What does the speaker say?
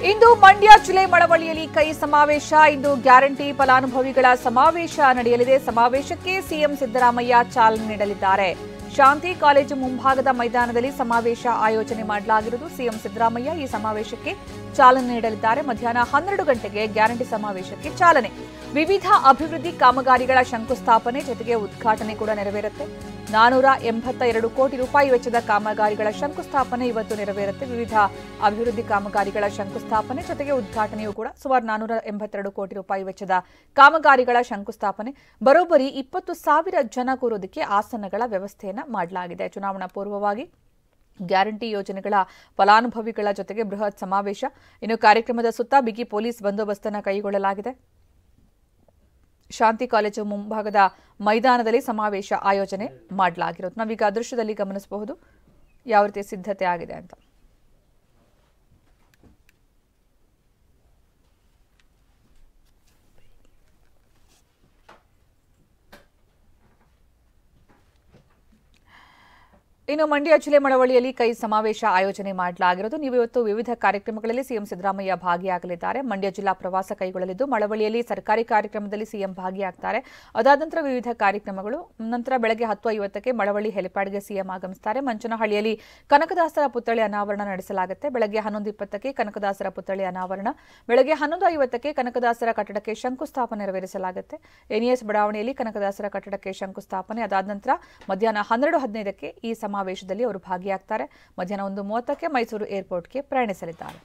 ಇಂದು ಮಂಡ್ಯ ಜಿಲ್ಲೆ ಮಳವಳ್ಳಿಯಲ್ಲಿ ಕೈ ಸಮಾವೇಶ. ಇಂದು ಗ್ಯಾರಂಟಿ ಫಲಾನುಭವಿಗಳ ಸಮಾವೇಶ ನಡೆಯಲಿದೆ. ಸಮಾವೇಶಕ್ಕೆ ಸಿಎಂ ಸಿದ್ದರಾಮಯ್ಯ ಚಾಲನೆ ನೀಡಲಿದ್ದಾರೆ. ಶಾಂತಿ ಕಾಲೇಜು ಮುಂಭಾಗದ ಮೈದಾನದಲ್ಲಿ ಸಮಾವೇಶ ಆಯೋಜನೆ ಮಾಡಲಾಗಿರುವುದು. ಸಿಎಂ ಸಿದ್ದರಾಮಯ್ಯ ಈ ಸಮಾವೇಶಕ್ಕೆ ಚಾಲನೆ ನೀಡಲಿದ್ದಾರೆ. ಮಧ್ಯಾಹ್ನ 12 ಗಂಟೆಗೆ ಗ್ಯಾರಂಟಿ ಸಮಾವೇಶಕ್ಕೆ ಚಾಲನೆ. ವಿವಿಧ ಅಭಿವೃದ್ಧಿ ಕಾಮಗಾರಿಗಳ ಶಂಕುಸ್ಥಾಪನೆ ಜೊತೆಗೆ ಉದ್ಘಾಟನೆ ಕೂಡ ನೆರವೇರುತ್ತೆ. 482 ಕೋಟಿ ರೂಪಾಯಿ ವೆಚ್ಚದ ಕಾಮಗಾರಿಗಳ ಶಂಕುಸ್ಥಾಪನೆ ಇವತ್ತು ನೆರವೇರುತ್ತೆ. ವಿವಿಧ ಅಭಿವೃದ್ಧಿ ಕಾಮಗಾರಿಗಳ ಶಂಕುಸ್ಥಾಪನೆ ಜೊತೆಗೆ ಉದ್ಘಾಟನೆಯೂ ಕೂಡ. ಸುಮಾರು 482 ಕೋಟಿ ರೂಪಾಯಿ ವೆಚ್ಚದ ಕಾಮಗಾರಿಗಳ ಶಂಕುಸ್ಥಾಪನೆ. ಬರೋಬ್ಬರಿ 20,000 ಜನ ಕೂರೋದಕ್ಕೆ ಆಸನಗಳ ವ್ಯವಸ್ಥೆಯನ್ನ ಮಾಡಲಾಗಿದೆ. ಚುನಾವಣಾ ಪೂರ್ವವಾಗಿ ಗ್ಯಾರಂಟಿ ಯೋಜನೆಗಳ ಫಲಾನುಭವಿಗಳ ಜೊತೆಗೆ ಬೃಹತ್ ಸಮಾವೇಶ. ಇನ್ನು ಕಾರ್ಯಕ್ರಮದ ಸುತ್ತ ಬಿಗಿ ಪೊಲೀಸ್ ಬಂದೋಬಸ್ತನ್ನು ಕೈಗೊಳ್ಳಲಾಗಿದೆ. ಶಾಂತಿ ಕಾಲೇಜು ಮುಂಭಾಗದ ಮೈದಾನದಲ್ಲಿ ಸಮಾವೇಶ ಆಯೋಜನೆ ಮಾಡಲಾಗಿರೋದು ನಾವೀಗ ದೃಶ್ಯದಲ್ಲಿ ಗಮನಿಸಬಹುದು ಯಾವ ರೀತಿ ಸಿದ್ಧತೆ ಆಗಿದೆ ಅಂತ. ಇನ್ನು ಮಂಡ್ಯ ಜಿಲ್ಲೆ ಮಳವಳ್ಳಿಯಲ್ಲಿ ಕೈ ಸಮಾವೇಶ ಆಯೋಜನೆ ಮಾಡಲಾಗಿರೋದು. ನೀವು ಇವತ್ತು ವಿವಿಧ ಕಾರ್ಯಕ್ರಮಗಳಲ್ಲಿ ಸಿಎಂ ಸಿದ್ದರಾಮಯ್ಯ ಭಾಗಿಯಾಗಲಿದ್ದಾರೆ. ಮಂಡ್ಯ ಜಿಲ್ಲಾ ಪ್ರವಾಸ ಕೈಗೊಳ್ಳಲಿದ್ದು ಮಳವಳ್ಳಿಯಲ್ಲಿ ಸರ್ಕಾರಿ ಕಾರ್ಯಕ್ರಮದಲ್ಲಿ ಸಿಎಂ ಭಾಗಿಯಾಗ್ತಾರೆ. ಅದಾದ ನಂತರ ವಿವಿಧ ಕಾರ್ಯಕ್ರಮಗಳು. ನಂತರ ಬೆಳಗ್ಗೆ 10:50ಕ್ಕೆ ಮಳವಳ್ಳಿ ಹೆಲಿಪ್ಯಾಡ್ಗೆ ಸಿಎಂ ಆಗಮಿಸುತ್ತಾರೆ. ಮಂಚನಹಳ್ಳಿಯಲ್ಲಿ ಕನಕದಾಸರ ಪುತ್ಥಳಿ ಅನಾವರಣ ನಡೆಸಲಾಗುತ್ತೆ. ಬೆಳಗ್ಗೆ 11:20ಕ್ಕೆ ಕನಕದಾಸರ ಪುತ್ಥಳಿ ಅನಾವರಣ. ಬೆಳಗ್ಗೆ 11:50ಕ್ಕೆ ಕನಕದಾಸರ ಕಟ್ಟಡಕ್ಕೆ ಶಂಕುಸ್ಥಾಪನೆ ನೆರವೇರಿಸಲಾಗುತ್ತೆ. ಎನ್ಇಎಸ್ ಬಡಾವಣೆಯಲ್ಲಿ ಕನಕದಾಸರ ಕಟ್ಟಡಕ್ಕೆ ಶಂಕುಸ್ಥಾಪನೆ. ಅದಾದ ನಂತರ ಮಧ್ಯಾಹ್ನ 12:15ಕ್ಕೆ ಈ ಸಮಾವೇಶದಲ್ಲಿ ಅವರು ಭಾಗಿಯಾಗ್ತಾರೆ. ಮಧ್ಯಾಹ್ನ 1:30ಕ್ಕೆ ಮೈಸೂರು ಏರ್ಪೋರ್ಟ್ಗೆ ಪ್ರಯಾಣಿಸಲಿದ್ದಾರೆ.